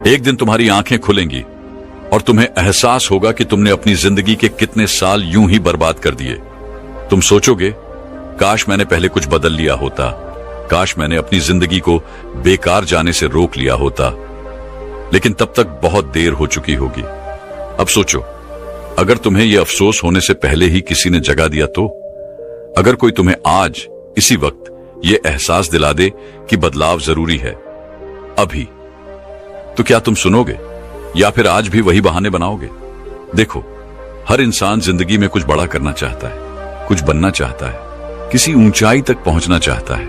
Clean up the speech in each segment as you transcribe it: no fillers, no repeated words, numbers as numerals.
एक दिन तुम्हारी आंखें खुलेंगी और तुम्हें एहसास होगा कि तुमने अपनी जिंदगी के कितने साल यूं ही बर्बाद कर दिए। तुम सोचोगे, काश मैंने पहले कुछ बदल लिया होता, काश मैंने अपनी जिंदगी को बेकार जाने से रोक लिया होता। लेकिन तब तक बहुत देर हो चुकी होगी। अब सोचो, अगर तुम्हें यह अफसोस होने से पहले ही किसी ने जगा दिया तो? अगर कोई तुम्हें आज इसी वक्त यह एहसास दिला दे कि बदलाव जरूरी है अभी, तो क्या तुम सुनोगे या फिर आज भी वही बहाने बनाओगे? देखो, हर इंसान जिंदगी में कुछ बड़ा करना चाहता है, कुछ बनना चाहता है, किसी ऊंचाई तक पहुंचना चाहता है,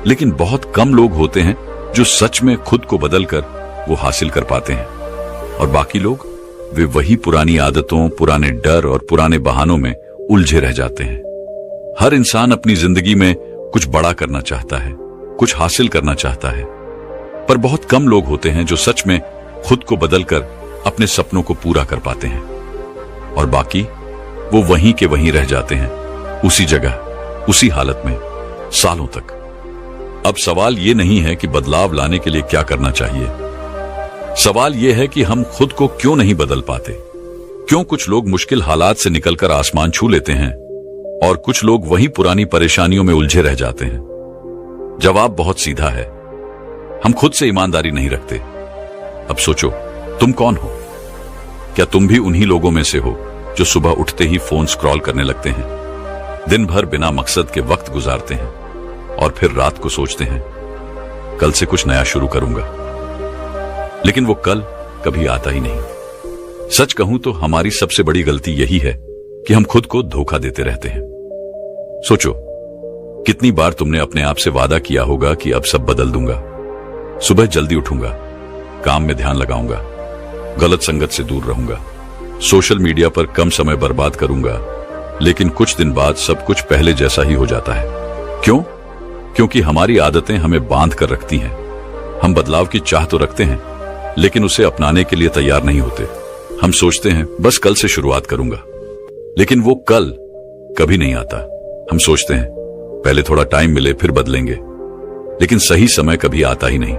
लेकिन बहुत कम लोग होते हैं जो सच में खुद को बदलकर वो हासिल कर पाते हैं। और बाकी लोग, वे वही पुरानी आदतों, पुराने डर और पुराने बहानों में उलझे रह जाते हैं। हर इंसान अपनी जिंदगी में कुछ बड़ा करना चाहता है, कुछ हासिल करना चाहता है, पर बहुत कम लोग होते हैं जो सच में खुद को बदलकर अपने सपनों को पूरा कर पाते हैं। और बाकी वो वहीं के वहीं रह जाते हैं, उसी जगह, उसी हालत में, सालों तक। अब सवाल ये नहीं है कि बदलाव लाने के लिए क्या करना चाहिए। सवाल यह है कि हम खुद को क्यों नहीं बदल पाते। क्यों कुछ लोग मुश्किल हालात से निकलकर आसमान छू लेते हैं और कुछ लोग वहीं पुरानी परेशानियों में उलझे रह जाते हैं? जवाब बहुत सीधा है, हम खुद से ईमानदारी नहीं रखते। अब सोचो, तुम कौन हो? क्या तुम भी उन्हीं लोगों में से हो जो सुबह उठते ही फोन स्क्रॉल करने लगते हैं, दिन भर बिना मकसद के वक्त गुजारते हैं और फिर रात को सोचते हैं कल से कुछ नया शुरू करूंगा, लेकिन वो कल कभी आता ही नहीं? सच कहूं तो हमारी सबसे बड़ी गलती यही है कि हम खुद को धोखा देते रहते हैं। सोचो, कितनी बार तुमने अपने आप से वादा किया होगा कि अब सब बदल दूंगा, सुबह जल्दी उठूंगा, काम में ध्यान लगाऊंगा, गलत संगत से दूर रहूंगा, सोशल मीडिया पर कम समय बर्बाद करूंगा, लेकिन कुछ दिन बाद सब कुछ पहले जैसा ही हो जाता है। क्यों? क्योंकि हमारी आदतें हमें बांध कर रखती हैं। हम बदलाव की चाह तो रखते हैं, लेकिन उसे अपनाने के लिए तैयार नहीं होते। हम सोचते हैं बस कल से शुरुआत करूंगा, लेकिन वो कल कभी नहीं आता। हम सोचते हैं पहले थोड़ा टाइम मिले फिर बदलेंगे, लेकिन सही समय कभी आता ही नहीं।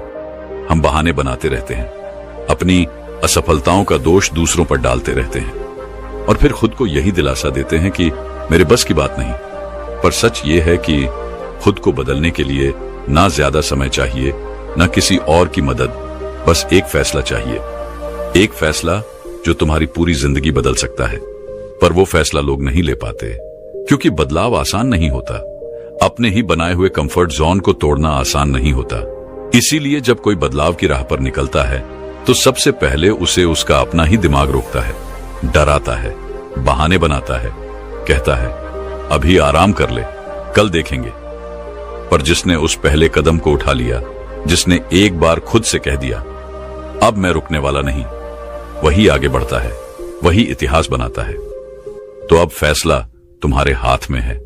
हम बहाने बनाते रहते हैं, अपनी असफलताओं का दोष दूसरों पर डालते रहते हैं और फिर खुद को यही दिलासा देते हैं कि मेरे बस की बात नहीं। पर सच ये है कि खुद को बदलने के लिए ना ज्यादा समय चाहिए, ना किसी और की मदद, बस एक फैसला चाहिए। एक फैसला जो तुम्हारी पूरी जिंदगी बदल सकता है। पर वो फैसला लोग नहीं ले पाते, क्योंकि बदलाव आसान नहीं होता। अपने ही बनाए हुए कंफर्ट जोन को तोड़ना आसान नहीं होता। इसीलिए जब कोई बदलाव की राह पर निकलता है तो सबसे पहले उसे उसका अपना ही दिमाग रोकता है, डराता है, बहाने बनाता है, कहता है अभी आराम कर ले, कल देखेंगे। पर जिसने उस पहले कदम को उठा लिया, जिसने एक बार खुद से कह दिया अब मैं रुकने वाला नहीं, वही आगे बढ़ता है, वही इतिहास बनाता है। तो अब फैसला तुम्हारे हाथ में है।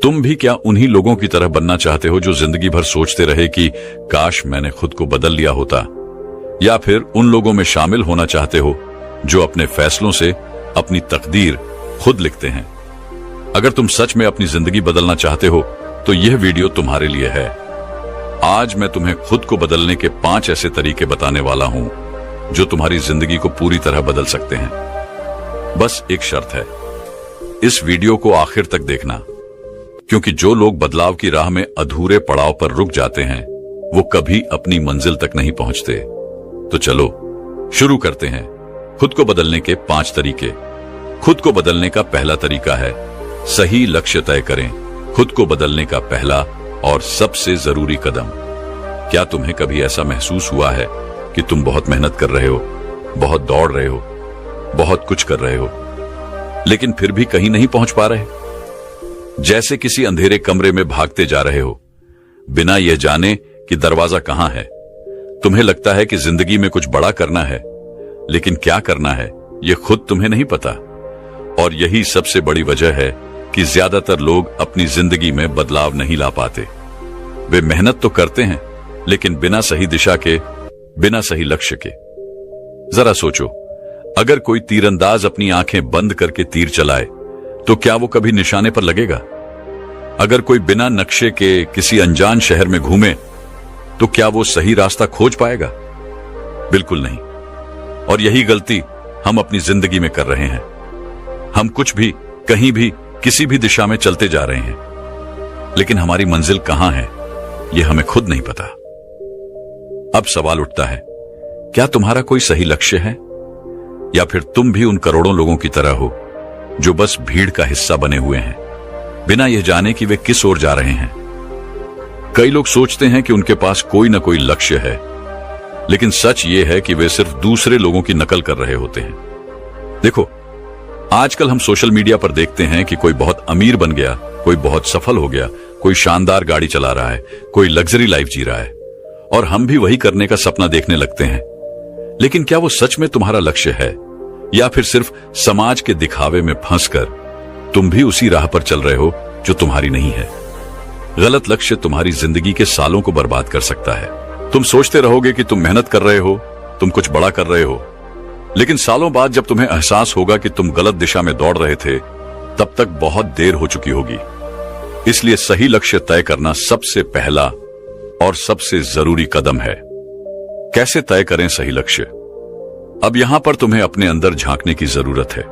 तुम भी क्या उन्हीं लोगों की तरह बनना चाहते हो जो जिंदगी भर सोचते रहे कि काश मैंने खुद को बदल लिया होता, या फिर उन लोगों में शामिल होना चाहते हो जो अपने फैसलों से अपनी तकदीर खुद लिखते हैं? अगर तुम सच में अपनी जिंदगी बदलना चाहते हो तो यह वीडियो तुम्हारे लिए है। आज मैं तुम्हें खुद को बदलने के 5 ऐसे तरीके बताने वाला हूं जो तुम्हारी जिंदगी को पूरी तरह बदल सकते हैं। बस एक शर्त है, इस वीडियो को आखिर तक देखना, क्योंकि जो लोग बदलाव की राह में अधूरे पड़ाव पर रुक जाते हैं वो कभी अपनी मंजिल तक नहीं पहुंचते। तो चलो शुरू करते हैं खुद को बदलने के 5 तरीके। खुद को बदलने का पहला तरीका है सही लक्ष्य तय करें। खुद को बदलने का पहला और सबसे जरूरी कदम। क्या तुम्हें कभी ऐसा महसूस हुआ है कि तुम बहुत मेहनत कर रहे हो, बहुत दौड़ रहे हो, बहुत कुछ कर रहे हो, लेकिन फिर भी कहीं नहीं पहुंच पा रहे? जैसे किसी अंधेरे कमरे में भागते जा रहे हो, बिना यह जाने कि दरवाजा कहां है। तुम्हें लगता है कि जिंदगी में कुछ बड़ा करना है, लेकिन क्या करना है यह खुद तुम्हें नहीं पता। और यही सबसे बड़ी वजह है कि ज्यादातर लोग अपनी जिंदगी में बदलाव नहीं ला पाते। वे मेहनत तो करते हैं, लेकिन बिना सही दिशा के, बिना सही लक्ष्य के। जरा सोचो, अगर कोई तीरंदाज अपनी आंखें बंद करके तीर चलाए तो क्या वो कभी निशाने पर लगेगा? अगर कोई बिना नक्शे के किसी अनजान शहर में घूमे तो क्या वो सही रास्ता खोज पाएगा? बिल्कुल नहीं। और यही गलती हम अपनी जिंदगी में कर रहे हैं। हम कुछ भी, कहीं भी, किसी भी दिशा में चलते जा रहे हैं, लेकिन हमारी मंजिल कहां है यह हमें खुद नहीं पता। अब सवाल उठता है, क्या तुम्हारा कोई सही लक्ष्य है, या फिर तुम भी उन करोड़ों लोगों की तरह हो जो बस भीड़ का हिस्सा बने हुए हैं, बिना यह जाने कि वे किस ओर जा रहे हैं। कई लोग सोचते हैं कि उनके पास कोई ना कोई लक्ष्य है, लेकिन सच यह है कि वे सिर्फ दूसरे लोगों की नकल कर रहे होते हैं। देखो, आजकल हम सोशल मीडिया पर देखते हैं कि कोई बहुत अमीर बन गया, कोई बहुत सफल हो गया, कोई शानदार गाड़ी चला रहा है, कोई लग्जरी लाइफ जी रहा है, और हम भी वही करने का सपना देखने लगते हैं। लेकिन क्या वो सच में तुम्हारा लक्ष्य है, या फिर सिर्फ समाज के दिखावे में फंसकर तुम भी उसी राह पर चल रहे हो जो तुम्हारी नहीं है? गलत लक्ष्य तुम्हारी जिंदगी के सालों को बर्बाद कर सकता है। तुम सोचते रहोगे कि तुम मेहनत कर रहे हो, तुम कुछ बड़ा कर रहे हो, लेकिन सालों बाद जब तुम्हें एहसास होगा कि तुम गलत दिशा में दौड़ रहे थे, तब तक बहुत देर हो चुकी होगी। इसलिए सही लक्ष्य तय करना सबसे पहला और सबसे जरूरी कदम है। कैसे तय करें सही लक्ष्य? अब यहां पर तुम्हें अपने अंदर झांकने की जरूरत है।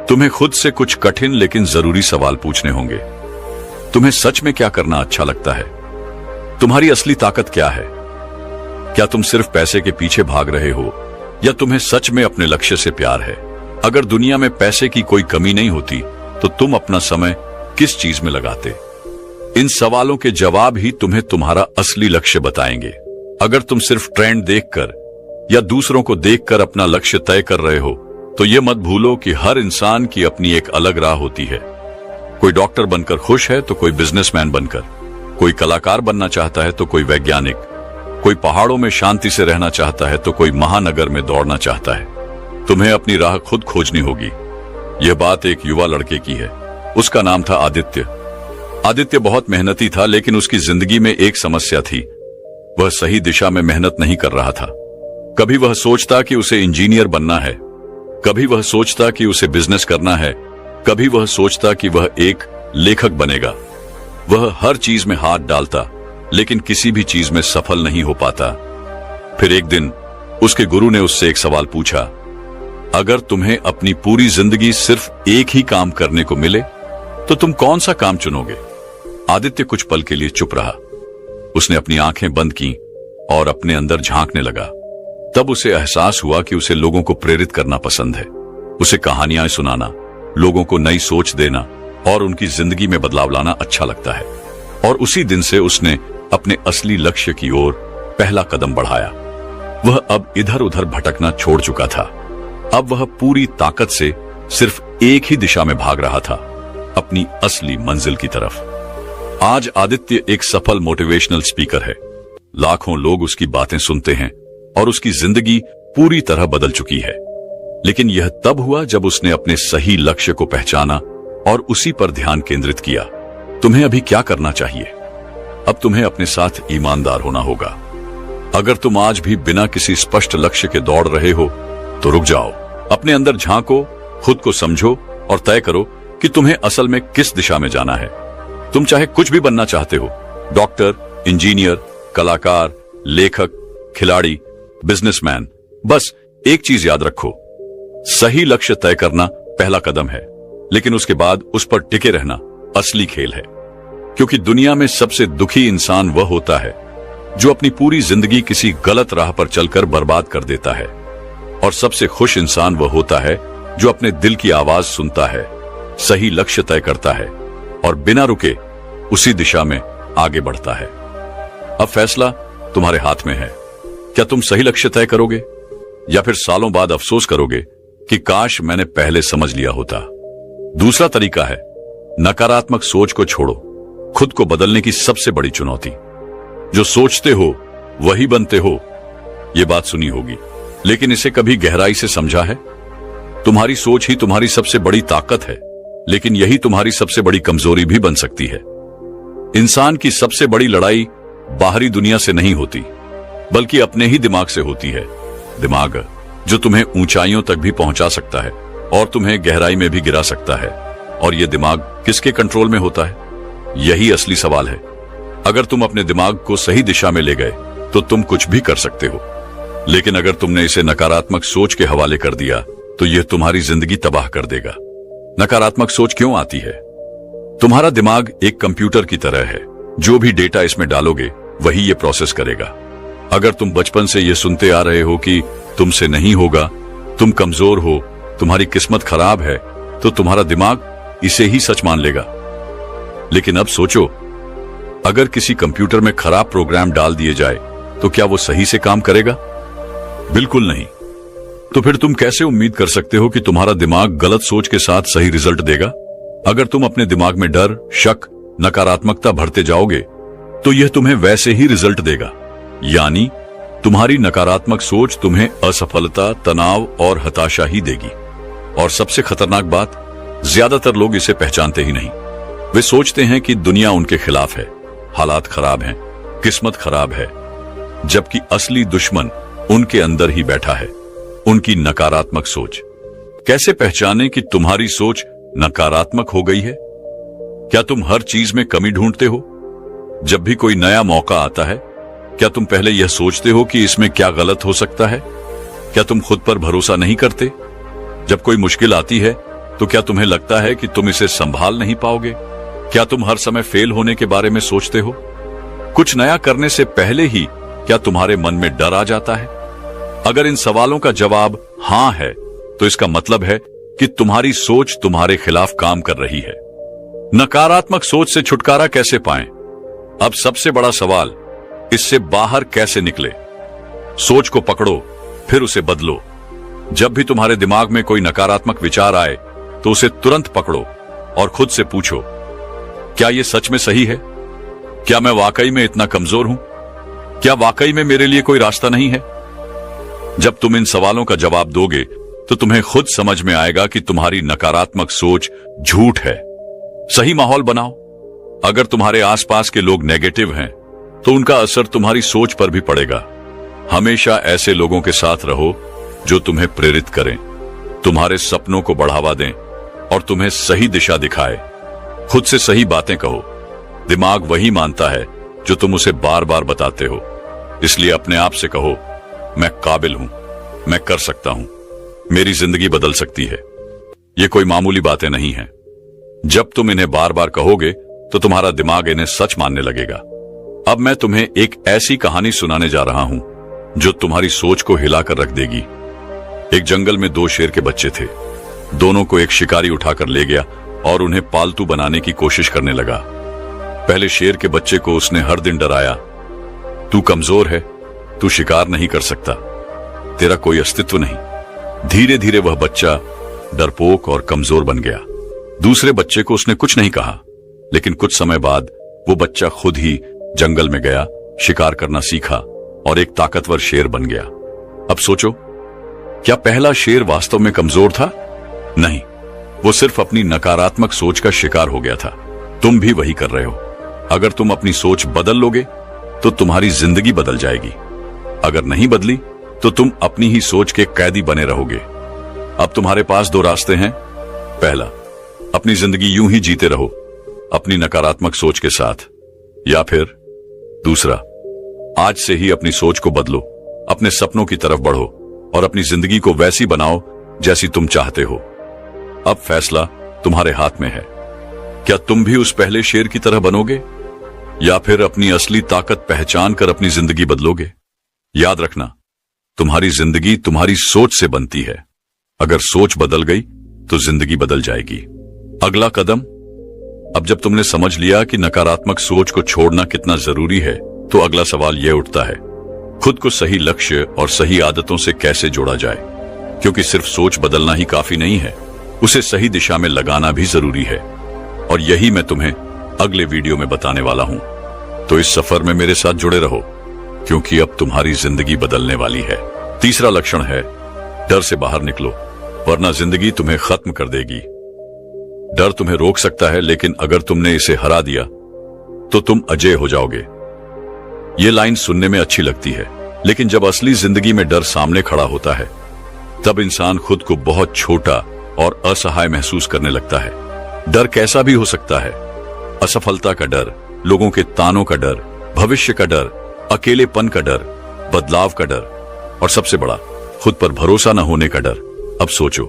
तुम्हें खुद से कुछ कठिन लेकिन जरूरी सवाल पूछने होंगे। तुम्हें सच में क्या करना अच्छा लगता है? तुम्हारी असली ताकत क्या है? क्या तुम सिर्फ पैसे के पीछे भाग रहे हो, या तुम्हें सच में अपने लक्ष्य से प्यार है? अगर दुनिया में पैसे की कोई कमी नहीं होती, तो तुम अपना समय किस चीज में लगाते? इन सवालों के जवाब ही तुम्हें तुम्हारा असली लक्ष्य बताएंगे। अगर तुम सिर्फ ट्रेंड देखकर या दूसरों को देखकर अपना लक्ष्य तय कर रहे हो, तो यह मत भूलो कि हर इंसान की अपनी एक अलग राह होती है। कोई डॉक्टर बनकर खुश है तो कोई बिजनेसमैन बनकर, कोई कलाकार बनना चाहता है तो कोई वैज्ञानिक, कोई पहाड़ों में शांति से रहना चाहता है तो कोई महानगर में दौड़ना चाहता है। तुम्हें अपनी राह खुद खोजनी होगी। यह बात एक युवा लड़के की है। उसका नाम था आदित्य। आदित्य बहुत मेहनती था, लेकिन उसकी जिंदगी में एक समस्या थी। वह सही दिशा में मेहनत नहीं कर रहा था। कभी वह सोचता कि उसे इंजीनियर बनना है, कभी वह सोचता कि उसे बिजनेस करना है, कभी वह सोचता कि वह एक लेखक बनेगा। वह हर चीज में हाथ डालता, लेकिन किसी भी चीज में सफल नहीं हो पाता। फिर एक दिन उसके गुरु ने उससे एक सवाल पूछा, अगर तुम्हें अपनी पूरी जिंदगी सिर्फ एक ही काम करने को मिले, तो तुम कौन सा काम चुनोगे? आदित्य कुछ पल के लिए चुप रहा। उसने अपनी आंखें बंद की और अपने अंदर झांकने लगा। तब उसे एहसास हुआ कि उसे लोगों को प्रेरित करना पसंद है। उसे कहानियां सुनाना, लोगों को नई सोच देना और उनकी जिंदगी में बदलाव लाना अच्छा लगता है। और उसी दिन से उसने अपने असली लक्ष्य की ओर पहला कदम बढ़ाया। वह अब इधर उधर भटकना छोड़ चुका था। अब वह पूरी ताकत से सिर्फ एक ही दिशा में भाग रहा था, अपनी असली मंजिल की तरफ। आज आदित्य एक सफल मोटिवेशनल स्पीकर है। लाखों लोग उसकी बातें सुनते हैं और उसकी जिंदगी पूरी तरह बदल चुकी है। लेकिन यह तब हुआ जब उसने अपने सही लक्ष्य को पहचाना और उसी पर ध्यान केंद्रित किया। तुम्हें अभी क्या करना चाहिए? अब तुम्हें अपने साथ ईमानदार होना होगा। अगर तुम आज भी बिना किसी स्पष्ट लक्ष्य के दौड़ रहे हो, तो रुक जाओ, अपने अंदर झांको, खुद को समझो और तय करो कि तुम्हें असल में किस दिशा में जाना है। तुम चाहे कुछ भी बनना चाहते हो, डॉक्टर, इंजीनियर, कलाकार, लेखक, खिलाड़ी, बिजनेसमैन, बस एक चीज याद रखो, सही लक्ष्य तय करना पहला कदम है, लेकिन उसके बाद उस पर टिके रहना असली खेल है। क्योंकि दुनिया में सबसे दुखी इंसान वह होता है जो अपनी पूरी जिंदगी किसी गलत राह पर चलकर बर्बाद कर देता है, और सबसे खुश इंसान वह होता है जो अपने दिल की आवाज सुनता है, सही लक्ष्य तय करता है और बिना रुके उसी दिशा में आगे बढ़ता है। अब फैसला तुम्हारे हाथ में है। क्या तुम सही लक्ष्य तय करोगे, या फिर सालों बाद अफसोस करोगे कि काश मैंने पहले समझ लिया होता? दूसरा तरीका है, नकारात्मक सोच को छोड़ो। खुद को बदलने की सबसे बड़ी चुनौती, जो सोचते हो वही बनते हो, यह बात सुनी होगी, लेकिन इसे कभी गहराई से समझा है? तुम्हारी सोच ही तुम्हारी सबसे बड़ी ताकत है, लेकिन यही तुम्हारी सबसे बड़ी कमजोरी भी बन सकती है। इंसान की सबसे बड़ी लड़ाई बाहरी दुनिया से नहीं होती, बल्कि अपने ही दिमाग से होती है। दिमाग जो तुम्हें ऊंचाइयों तक भी पहुंचा सकता है और तुम्हें गहराई में भी गिरा सकता है। और यह दिमाग किसके कंट्रोल में होता है? यही असली सवाल है। अगर तुम अपने दिमाग को सही दिशा में ले गए, तो तुम कुछ भी कर सकते हो। लेकिन अगर तुमने इसे नकारात्मक सोच के हवाले कर दिया तो यह तुम्हारी जिंदगी तबाह कर देगा। नकारात्मक सोच क्यों आती है? तुम्हारा दिमाग एक कंप्यूटर की तरह है, जो भी डेटा इसमें डालोगे वही ये प्रोसेस करेगा। अगर तुम बचपन से ये सुनते आ रहे हो कि तुमसे नहीं होगा, तुम कमजोर हो, तुम्हारी किस्मत खराब है, तो तुम्हारा दिमाग इसे ही सच मान लेगा। लेकिन अब सोचो, अगर किसी कंप्यूटर में खराब प्रोग्राम डाल दिए जाए तो क्या वो सही से काम करेगा? बिल्कुल नहीं। तो फिर तुम कैसे उम्मीद कर सकते हो कि तुम्हारा दिमाग गलत सोच के साथ सही रिजल्ट देगा? अगर तुम अपने दिमाग में डर, शक, नकारात्मकता भरते जाओगे तो यह तुम्हें वैसे ही रिजल्ट देगा। यानी तुम्हारी नकारात्मक सोच तुम्हें असफलता, तनाव और हताशा ही देगी। और सबसे खतरनाक बात, ज्यादातर लोग इसे पहचानते ही नहीं। वे सोचते हैं कि दुनिया उनके खिलाफ है, हालात खराब हैं, किस्मत खराब है, जबकि असली दुश्मन उनके अंदर ही बैठा है, उनकी नकारात्मक सोच। कैसे पहचाने कि तुम्हारी सोच नकारात्मक हो गई है? क्या तुम हर चीज में कमी ढूंढते हो? जब भी कोई नया मौका आता है, क्या तुम पहले यह सोचते हो कि इसमें क्या गलत हो सकता है? क्या तुम खुद पर भरोसा नहीं करते? जब कोई मुश्किल आती है तो क्या तुम्हें लगता है कि तुम इसे संभाल नहीं पाओगे? क्या तुम हर समय फेल होने के बारे में सोचते हो? कुछ नया करने से पहले ही क्या तुम्हारे मन में डर आ जाता है? अगर इन सवालों का जवाब हां है तो इसका मतलब है कि तुम्हारी सोच तुम्हारे खिलाफ काम कर रही है। नकारात्मक सोच से छुटकारा कैसे पाएं? अब सबसे बड़ा सवाल, इससे बाहर कैसे निकले? सोच को पकड़ो, फिर उसे बदलो। जब भी तुम्हारे दिमाग में कोई नकारात्मक विचार आए तो उसे तुरंत पकड़ो और खुद से पूछो, क्या यह सच में सही है? क्या मैं वाकई में इतना कमजोर हूं? क्या वाकई में मेरे लिए कोई रास्ता नहीं है? जब तुम इन सवालों का जवाब दोगे तो तुम्हें खुद समझ में आएगा कि तुम्हारी नकारात्मक सोच झूठ है। सही माहौल बनाओ। अगर तुम्हारे आसपास के लोग नेगेटिव हैं तो उनका असर तुम्हारी सोच पर भी पड़ेगा। हमेशा ऐसे लोगों के साथ रहो जो तुम्हें प्रेरित करें, तुम्हारे सपनों को बढ़ावा दें और तुम्हें सही दिशा दिखाए। खुद से सही बातें कहो। दिमाग वही मानता है जो तुम उसे बार बार बताते हो। इसलिए अपने आप से कहो, मैं काबिल हूं, मैं कर सकता हूं, मेरी जिंदगी बदल सकती है। ये कोई मामूली बातें नहीं हैं। जब तुम इन्हें बार बार कहोगे तो तुम्हारा दिमाग इन्हें सच मानने लगेगा। अब मैं तुम्हें एक ऐसी कहानी सुनाने जा रहा हूं जो तुम्हारी सोच को हिलाकर रख देगी। एक जंगल में दो शेर के बच्चे थे। दोनों को एक शिकारी उठाकर ले गया और उन्हें पालतू बनाने की कोशिश करने लगा। पहले शेर के बच्चे को उसने हर दिन डराया, तू कमजोर है, तू शिकार नहीं कर सकता, तेरा कोई अस्तित्व नहीं। धीरे धीरे वह बच्चा डरपोक और कमजोर बन गया। दूसरे बच्चे को उसने कुछ नहीं कहा, लेकिन कुछ समय बाद वो बच्चा खुद ही जंगल में गया, शिकार करना सीखा और एक ताकतवर शेर बन गया। अब सोचो, क्या पहला शेर वास्तव में कमजोर था? नहीं, वो सिर्फ अपनी नकारात्मक सोच का शिकार हो गया था। तुम भी वही कर रहे हो। अगर तुम अपनी सोच बदल लोगे तो तुम्हारी जिंदगी बदल जाएगी। अगर नहीं बदली तो तुम अपनी ही सोच के कैदी बने रहोगे। अब तुम्हारे पास दो रास्ते हैं। पहला, अपनी जिंदगी यूं ही जीते रहो अपनी नकारात्मक सोच के साथ, या फिर दूसरा, आज से ही अपनी सोच को बदलो, अपने सपनों की तरफ बढ़ो और अपनी जिंदगी को वैसी बनाओ जैसी तुम चाहते हो। अब फैसला तुम्हारे हाथ में है। क्या तुम भी उस पहले शेर की तरह बनोगे या फिर अपनी असली ताकत पहचान कर अपनी जिंदगी बदलोगे? याद रखना, तुम्हारी जिंदगी तुम्हारी सोच से बनती है। अगर सोच बदल गई तो जिंदगी बदल जाएगी। अगला कदम, अब जब तुमने समझ लिया कि नकारात्मक सोच को छोड़ना कितना जरूरी है, तो अगला सवाल यह उठता है, खुद को सही लक्ष्य और सही आदतों से कैसे जोड़ा जाए? क्योंकि सिर्फ सोच बदलना ही काफी नहीं है, उसे सही दिशा में लगाना भी जरूरी है। और यही मैं तुम्हें अगले वीडियो में बताने वाला हूं। तो इस सफर में मेरे साथ जुड़े रहो, क्योंकि अब तुम्हारी जिंदगी बदलने वाली है। तीसरा लक्षण है, डर से बाहर निकलो, वरना जिंदगी तुम्हें खत्म कर देगी। डर तुम्हें रोक सकता है, लेकिन अगर तुमने इसे हरा दिया तो तुम अजेय हो जाओगे। ये लाइन सुनने में अच्छी लगती है, लेकिन जब असली जिंदगी में डर सामने खड़ा होता है, तब इंसान खुद को बहुत छोटा और असहाय महसूस करने लगता है। डर कैसा भी हो सकता है। असफलता का डर, लोगों के तानों का डर, भविष्य का डर, अकेलेपन का डर, बदलाव का डर और सबसे बड़ा, खुद पर भरोसा न होने का डर। अब सोचो,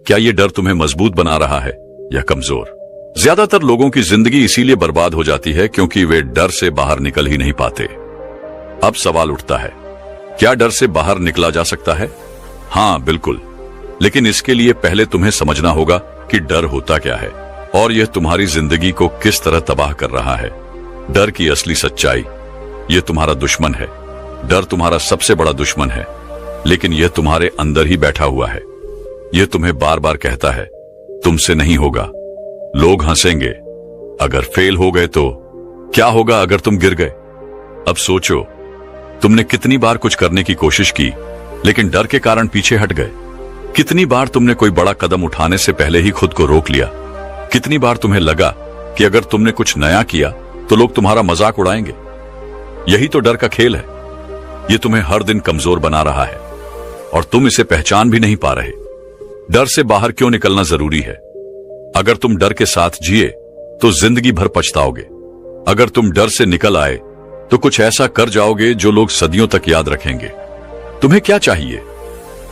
क्या यह डर तुम्हें मजबूत बना रहा है या कमजोर? ज्यादातर लोगों की जिंदगी इसीलिए बर्बाद हो जाती है क्योंकि वे डर से बाहर निकल ही नहीं पाते। अब सवाल उठता है, क्या डर से बाहर निकला जा सकता है? हाँ, बिल्कुल, लेकिन इसके लिए पहले तुम्हें समझना होगा कि डर होता क्या है और यह तुम्हारी जिंदगी को किस तरह तबाह कर रहा है। डर की असली सच्चाई, यह तुम्हारा दुश्मन है। डर तुम्हारा सबसे बड़ा दुश्मन है, लेकिन यह तुम्हारे अंदर ही बैठा हुआ है। यह तुम्हें बार बार कहता है, तुमसे नहीं होगा, लोग हंसेंगे, अगर फेल हो गए तो क्या होगा अगर तुम गिर गए। अब सोचो, तुमने कितनी बार कुछ करने की कोशिश की लेकिन डर के कारण पीछे हट गए। कितनी बार तुमने कोई बड़ा कदम उठाने से पहले ही खुद को रोक लिया। कितनी बार तुम्हें लगा कि अगर तुमने कुछ नया किया तो लोग तुम्हारा मजाक उड़ाएंगे। यही तो डर का खेल है। यह तुम्हें हर दिन कमजोर बना रहा है और तुम इसे पहचान भी नहीं पा रहे। डर से बाहर क्यों निकलना जरूरी है? अगर तुम डर के साथ जिए तो जिंदगी भर पछताओगे। अगर तुम डर से निकल आए तो कुछ ऐसा कर जाओगे जो लोग सदियों तक याद रखेंगे। तुम्हें क्या चाहिए?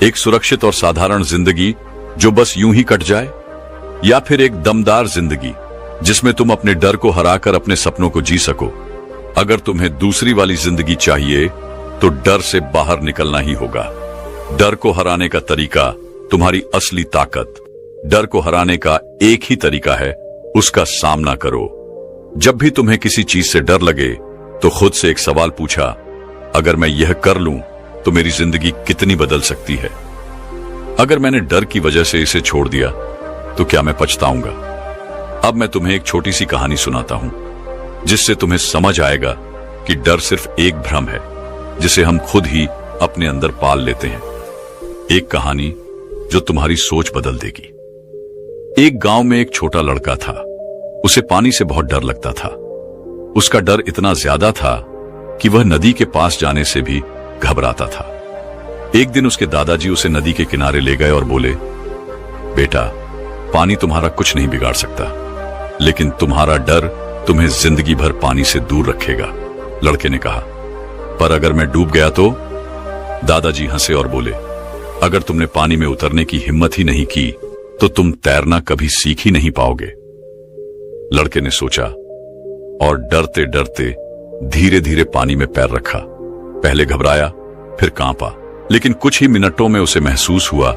एक सुरक्षित और साधारण जिंदगी जो बस यूं ही कट जाए, या फिर एक दमदार जिंदगी जिसमें तुम अपने डर को हराकर अपने सपनों को जी सको? अगर तुम्हें दूसरी वाली जिंदगी चाहिए तो डर से बाहर निकलना ही होगा। डर को हराने का तरीका तुम्हारी असली ताकत। डर को हराने का एक ही तरीका है, उसका सामना करो। जब भी तुम्हें किसी चीज से डर लगे तो खुद से एक सवाल पूछा, अगर मैं यह कर लूं तो मेरी जिंदगी कितनी बदल सकती है? अगर मैंने डर की वजह से इसे छोड़ दिया तो क्या मैं पछताऊंगा? अब मैं तुम्हें एक छोटी सी कहानी सुनाता हूं जिससे तुम्हें समझ आएगा कि डर सिर्फ एक भ्रम है जिसे हम खुद ही अपने अंदर पाल लेते हैं। एक कहानी जो तुम्हारी सोच बदल देगी। एक गांव में एक छोटा लड़का था। उसे पानी से बहुत डर लगता था। उसका डर इतना ज्यादा था कि वह नदी के पास जाने से भी घबराता था। एक दिन उसके दादाजी उसे नदी के किनारे ले गए और बोले, बेटा, पानी तुम्हारा कुछ नहीं बिगाड़ सकता, लेकिन तुम्हारा डर तुम्हें जिंदगी भर पानी से दूर रखेगा। लड़के ने कहा, पर अगर मैं डूब गया तो? दादाजी हंसे और बोले, अगर तुमने पानी में उतरने की हिम्मत ही नहीं की तो तुम तैरना कभी सीख ही नहीं पाओगे। लड़के ने सोचा और डरते डरते धीरे धीरे पानी में पैर रखा। पहले घबराया, फिर कांपा, लेकिन कुछ ही मिनटों में उसे महसूस हुआ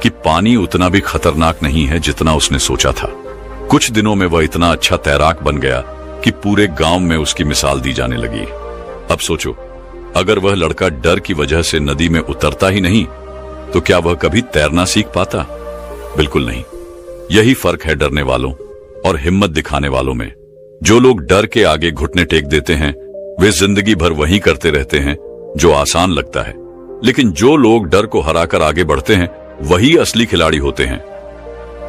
कि पानी उतना भी खतरनाक नहीं है जितना उसने सोचा था। कुछ दिनों में वह इतना अच्छा तैराक बन गया कि पूरे गांव में उसकी मिसाल दी जाने लगी। अब सोचो, अगर वह लड़का डर की वजह से नदी में उतरता ही नहीं तो क्या वह कभी तैरना सीख पाता? बिल्कुल नहीं। यही फर्क है डरने वालों और हिम्मत दिखाने वालों में। जो लोग डर के आगे घुटने टेक देते हैं वे जिंदगी भर वही करते रहते हैं जो आसान लगता है, लेकिन जो लोग डर को हराकर आगे बढ़ते हैं वही असली खिलाड़ी होते हैं।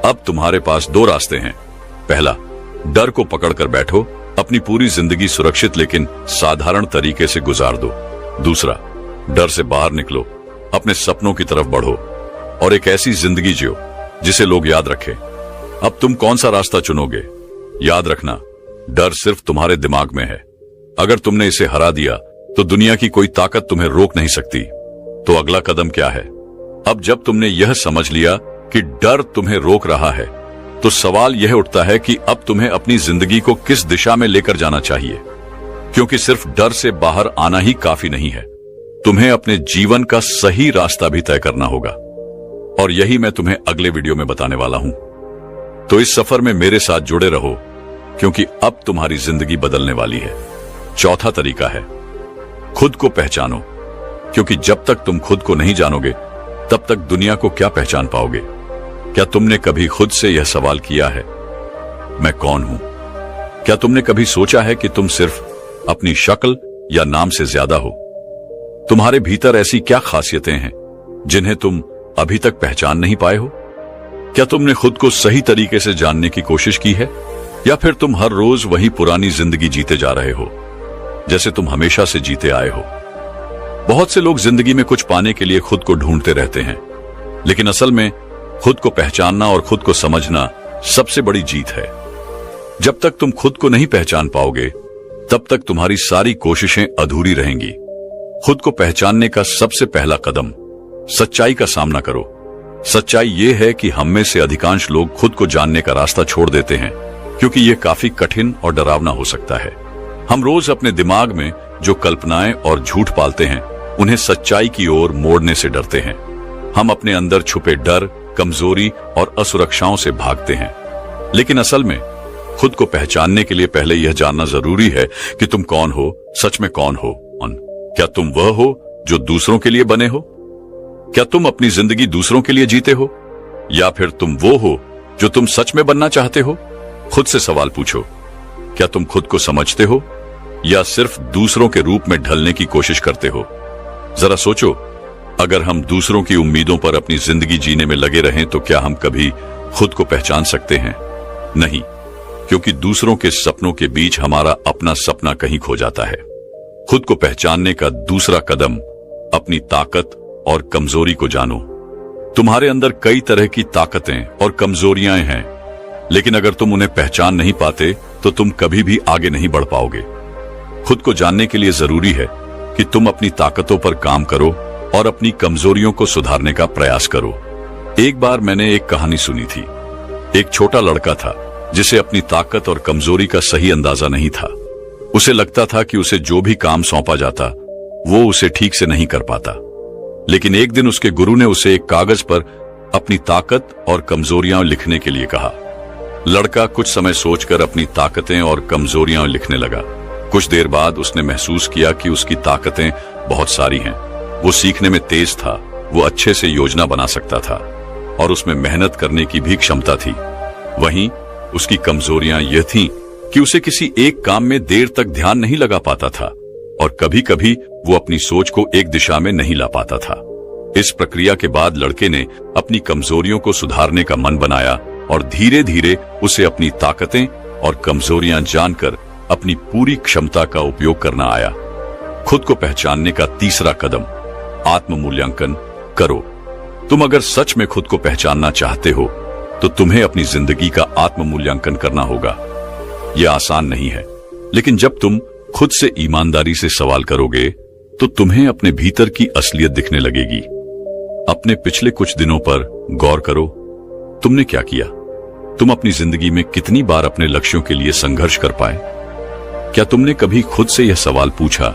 अब तुम्हारे पास दो रास्ते हैं। पहला, डर को पकड़कर बैठो, अपनी पूरी जिंदगी सुरक्षित लेकिन साधारण तरीके से गुजार दो। दूसरा, डर से बाहर निकलो, अपने सपनों की तरफ बढ़ो और एक ऐसी जिंदगी जियो जिसे लोग याद रखें। अब तुम कौन सा रास्ता चुनोगे? याद रखना, डर सिर्फ तुम्हारे दिमाग में है। अगर तुमने इसे हरा दिया तो दुनिया की कोई ताकत तुम्हें रोक नहीं सकती। तो अगला कदम क्या है? अब जब तुमने यह समझ लिया कि डर तुम्हें रोक रहा है तो सवाल यह उठता है कि अब तुम्हें अपनी जिंदगी को किस दिशा में लेकर जाना चाहिए, क्योंकि सिर्फ डर से बाहर आना ही काफी नहीं है। तुम्हें अपने जीवन का सही रास्ता भी तय करना होगा और यही मैं तुम्हें अगले वीडियो में बताने वाला हूं। तो इस सफर में मेरे साथ जुड़े रहो क्योंकि अब तुम्हारी जिंदगी बदलने वाली है। चौथा तरीका है, खुद को पहचानो, क्योंकि जब तक तुम खुद को नहीं जानोगे तब तक दुनिया को क्या पहचान पाओगे? क्या तुमने कभी खुद से यह सवाल किया है, मैं कौन हूं? क्या तुमने कभी सोचा है कि तुम सिर्फ अपनी शक्ल या नाम से ज्यादा हो? तुम्हारे भीतर ऐसी क्या खासियतें हैं जिन्हें तुम अभी तक पहचान नहीं पाए हो? क्या तुमने खुद को सही तरीके से जानने की कोशिश की है, या फिर तुम हर रोज वही पुरानी जिंदगी जीते जा रहे हो जैसे तुम हमेशा से जीते आए हो? बहुत से लोग जिंदगी में कुछ पाने के लिए खुद को ढूंढते रहते हैं, लेकिन असल में खुद को पहचानना और खुद को समझना सबसे बड़ी जीत है। जब तक तुम खुद को नहीं पहचान पाओगे तब तक तुम्हारी सारी कोशिशें अधूरी रहेंगी। खुद को पहचानने का सबसे पहला कदम सच्चाई का सामना करो। सच्चाई ये है कि हम में से अधिकांश लोग खुद को जानने का रास्ता छोड़ देते हैं, क्योंकि ये काफी कठिन और डरावना हो सकता है। हम रोज अपने दिमाग में जो कल्पनाएं और झूठ पालते हैं, उन्हें सच्चाई की ओर मोड़ने से डरते हैं। हम अपने अंदर छुपे डर, कमजोरी और असुरक्षाओं से भागते हैं। लेकिन असल में खुद को पहचानने के लिए पहले यह जानना जरूरी है कि तुम कौन हो, सच में कौन हो। क्या तुम वह हो जो दूसरों के लिए बने हो? क्या तुम अपनी जिंदगी दूसरों के लिए जीते हो, या फिर तुम वो हो जो तुम सच में बनना चाहते हो? खुद से सवाल पूछो, क्या तुम खुद को समझते हो या सिर्फ दूसरों के रूप में ढलने की कोशिश करते हो? जरा सोचो, अगर हम दूसरों की उम्मीदों पर अपनी जिंदगी जीने में लगे रहें तो क्या हम कभी खुद को पहचान सकते हैं? नहीं, क्योंकि दूसरों के सपनों के बीच हमारा अपना सपना कहीं खो जाता है। खुद को पहचानने का दूसरा कदम अपनी ताकत और कमजोरी को जानो। तुम्हारे अंदर कई तरह की ताकतें और कमजोरियां हैं, लेकिन अगर तुम उन्हें पहचान नहीं पाते तो तुम कभी भी आगे नहीं बढ़ पाओगे। खुद को जानने के लिए जरूरी है कि तुम अपनी ताकतों पर काम करो और अपनी कमजोरियों को सुधारने का प्रयास करो। एक बार मैंने एक कहानी सुनी थी। एक छोटा लड़का था जिसे अपनी ताकत और कमजोरी का सही अंदाजा नहीं था। उसे लगता था कि उसे जो भी काम सौंपा जाता वो उसे ठीक से नहीं कर पाता। लेकिन एक दिन उसके गुरु ने उसे एक कागज पर अपनी ताकत और कमजोरियां लिखने के लिए कहा। लड़का कुछ समय सोचकर अपनी ताकतें और कमजोरियां लिखने लगा। कुछ देर बाद उसने महसूस किया कि उसकी ताकतें बहुत सारी हैं। वो सीखने में तेज था, वो अच्छे से योजना बना सकता था और उसमें मेहनत करने की भी क्षमता थी। वहीं उसकी कमजोरियां यह थीं कि उसे किसी एक काम में देर तक ध्यान नहीं लगा पाता था और कभी कभी वो अपनी सोच को एक दिशा में नहीं ला पाता था। इस प्रक्रिया के बाद लड़के ने अपनी कमजोरियों को सुधारने का मन बनाया और धीरे धीरे उसे अपनी ताकतें और कमजोरियां जानकर अपनी पूरी क्षमता का उपयोग करना आया। खुद को पहचानने का तीसरा कदम आत्म मूल्यांकन करो। तुम अगर सच में खुद को पहचानना चाहते हो तो तुम्हें अपनी जिंदगी का आत्म मूल्यांकन करना होगा। यह आसान नहीं है, लेकिन जब तुम खुद से ईमानदारी से सवाल करोगे तो तुम्हें अपने भीतर की असलियत दिखने लगेगी। अपने पिछले कुछ दिनों पर गौर करो। तुमने क्या किया? तुम अपनी जिंदगी में कितनी बार अपने लक्ष्यों के लिए संघर्ष कर पाए? क्या तुमने कभी खुद से यह सवाल पूछा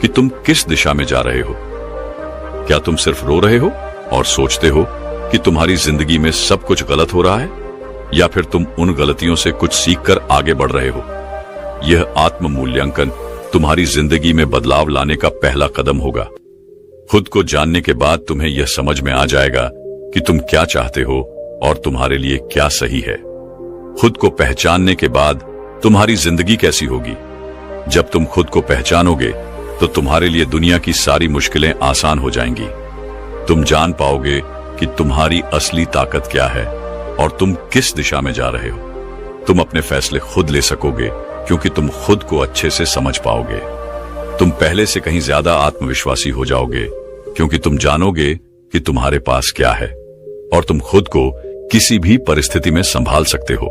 कि तुम किस दिशा में जा रहे हो? क्या तुम सिर्फ रो रहे हो और सोचते हो कि तुम्हारी जिंदगी में सब कुछ गलत हो रहा है, या फिर तुम उन गलतियों से कुछ सीखकर आगे बढ़ रहे हो? यह आत्म मूल्यांकन तुम्हारी जिंदगी में बदलाव लाने का पहला कदम होगा। खुद को जानने के बाद तुम्हें यह समझ में आ जाएगा कि तुम क्या चाहते हो और तुम्हारे लिए क्या सही है। खुद को पहचानने के बाद तुम्हारी जिंदगी कैसी होगी? जब तुम खुद को पहचानोगे तो तुम्हारे लिए दुनिया की सारी मुश्किलें आसान हो जाएंगी। तुम जान पाओगे कि तुम्हारी असली ताकत क्या है और तुम किस दिशा में जा रहे हो। तुम अपने फैसले खुद ले सकोगे क्योंकि तुम खुद को अच्छे से समझ पाओगे। तुम पहले से कहीं ज्यादा आत्मविश्वासी हो जाओगे क्योंकि तुम जानोगे कि तुम्हारे पास क्या है और तुम खुद को किसी भी परिस्थिति में संभाल सकते हो।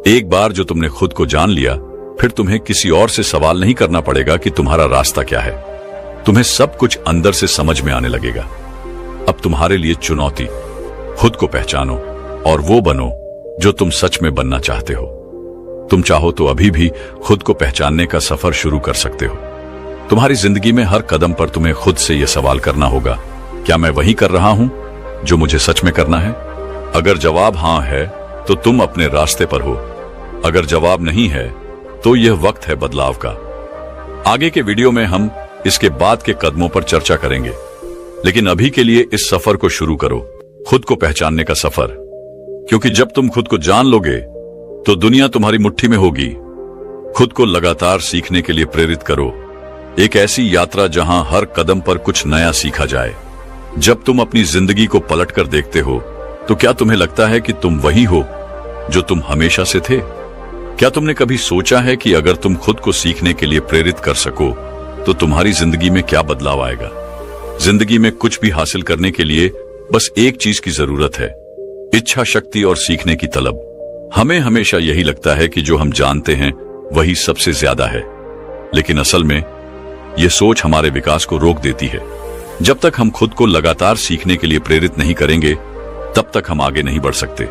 एक बार जो तुमने खुद को जान लिया, फिर तुम्हें किसी और से सवाल नहीं करना पड़ेगा कि तुम्हारा रास्ता क्या है। तुम्हें सब कुछ अंदर से समझ में आने लगेगा। अब तुम्हारे लिए चुनौती, खुद को पहचानो और वो बनो जो तुम सच में बनना चाहते हो। तुम चाहो तो अभी भी खुद को पहचानने का सफर शुरू कर सकते हो। तुम्हारी जिंदगी में हर कदम पर तुम्हें खुद से यह सवाल करना होगा, क्या मैं वही कर रहा हूं जो मुझे सच में करना है? अगर जवाब हां है तो तुम अपने रास्ते पर हो। अगर जवाब नहीं है तो यह वक्त है बदलाव का। आगे के वीडियो में हम इसके बाद के कदमों पर चर्चा करेंगे, लेकिन अभी के लिए इस सफर को शुरू करो, खुद को पहचानने का सफर। क्योंकि जब तुम खुद को जान लोगे तो दुनिया तुम्हारी मुट्ठी में होगी। खुद को लगातार सीखने के लिए प्रेरित करो, एक ऐसी यात्रा जहां हर कदम पर कुछ नया सीखा जाए। जब तुम अपनी जिंदगी को पलटकर देखते हो तो क्या तुम्हें लगता है कि तुम वही हो जो तुम हमेशा से थे? क्या तुमने कभी सोचा है कि अगर तुम खुद को सीखने के लिए प्रेरित कर सको तो तुम्हारी जिंदगी में क्या बदलाव आएगा? जिंदगी में कुछ भी हासिल करने के लिए बस एक चीज की जरूरत है, इच्छा शक्ति और सीखने की तलब। हमें हमेशा यही लगता है कि जो हम जानते हैं वही सबसे ज्यादा है, लेकिन असल में ये सोच हमारे विकास को रोक देती है। जब तक हम खुद को लगातार सीखने के लिए प्रेरित नहीं करेंगे, तब तक हम आगे नहीं बढ़ सकते।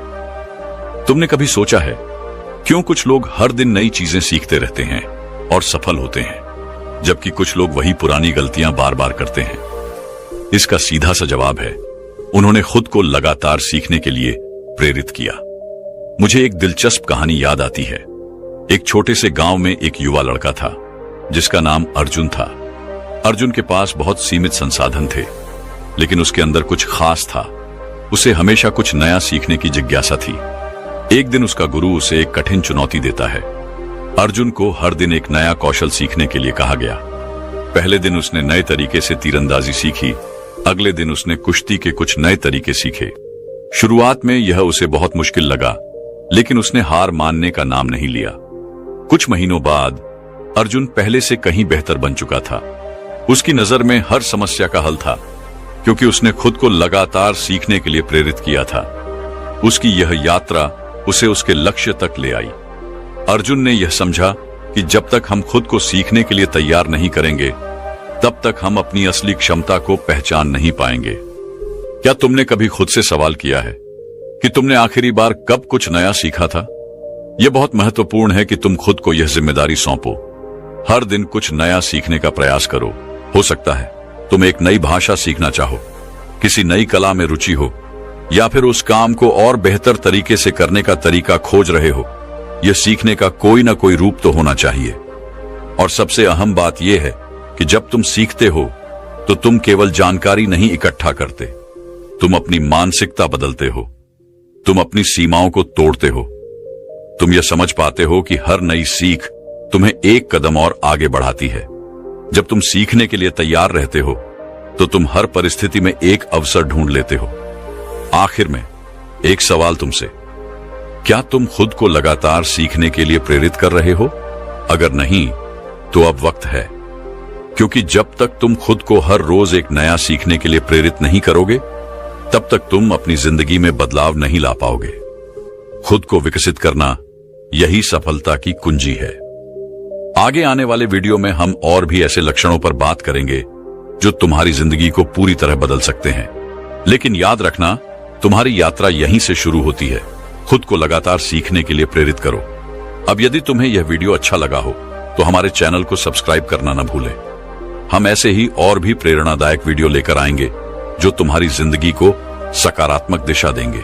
तुमने कभी सोचा है क्यों कुछ लोग हर दिन नई चीजें सीखते रहते हैं और सफल होते हैं, जबकि कुछ लोग वही पुरानी गलतियां बार बार करते हैं? इसका सीधा सा जवाब है, उन्होंने खुद को लगातार सीखने के लिए प्रेरित किया। मुझे एक दिलचस्प कहानी याद आती है। एक छोटे से गांव में एक युवा लड़का था जिसका नाम अर्जुन था। अर्जुन के पास बहुत सीमित संसाधन थे, लेकिन उसके अंदर कुछ खास था। उसे हमेशा कुछ नया सीखने की जिज्ञासा थी। एक दिन उसका गुरु उसे एक कठिन चुनौती देता है। अर्जुन को हर दिन एक नया कौशल सीखने के लिए कहा गया। पहले दिन उसने नए तरीके से तीरंदाजी सीखी। अगले दिन उसने कुश्ती के कुछ नए तरीके सीखे। शुरुआत में यह उसे बहुत मुश्किल लगा, लेकिन उसने हार मानने का नाम नहीं लिया। कुछ महीनों बाद अर्जुन पहले से कहीं बेहतर बन चुका था। उसकी नजर में हर समस्या का हल था, क्योंकि उसने खुद को लगातार सीखने के लिए प्रेरित किया था। उसकी यह यात्रा उसे उसके लक्ष्य तक ले आई। अर्जुन ने यह समझा कि जब तक हम खुद को सीखने के लिए तैयार नहीं करेंगे, तब तक हम अपनी असली क्षमता को पहचान नहीं पाएंगे। क्या तुमने कभी खुद से सवाल किया है कि तुमने आखिरी बार कब कुछ नया सीखा था? यह बहुत महत्वपूर्ण है कि तुम खुद को यह जिम्मेदारी सौंपो। हर दिन कुछ नया सीखने का प्रयास करो। हो सकता है तुम एक नई भाषा सीखना चाहो, किसी नई कला में रुचि हो, या फिर उस काम को और बेहतर तरीके से करने का तरीका खोज रहे हो। यह सीखने का कोई ना कोई रूप तो होना चाहिए। और सबसे अहम बात यह है कि जब तुम सीखते हो तो तुम केवल जानकारी नहीं इकट्ठा करते, तुम अपनी मानसिकता बदलते हो, तुम अपनी सीमाओं को तोड़ते हो। तुम यह समझ पाते हो कि हर नई सीख तुम्हें एक कदम और आगे बढ़ाती है। जब तुम सीखने के लिए तैयार रहते हो तो तुम हर परिस्थिति में एक अवसर ढूंढ लेते हो। आखिर में एक सवाल तुमसे, क्या तुम खुद को लगातार सीखने के लिए प्रेरित कर रहे हो? अगर नहीं, तो अब वक्त है, क्योंकि जब तक तुम खुद को हर रोज एक नया सीखने के लिए प्रेरित नहीं करोगे, तब तक तुम अपनी जिंदगी में बदलाव नहीं ला पाओगे। खुद को विकसित करना यही सफलता की कुंजी है। आगे आने वाले वीडियो में हम और भी ऐसे लक्षणों पर बात करेंगे जो तुम्हारी जिंदगी को पूरी तरह बदल सकते हैं। लेकिन याद रखना, तुम्हारी यात्रा यहीं से शुरू होती है। खुद को लगातार सीखने के लिए प्रेरित करो। अब यदि तुम्हें यह वीडियो अच्छा लगा हो तो हमारे चैनल को सब्सक्राइब करना न भूलें। हम ऐसे ही और भी प्रेरणादायक वीडियो लेकर आएंगे जो तुम्हारी जिंदगी को सकारात्मक दिशा देंगे।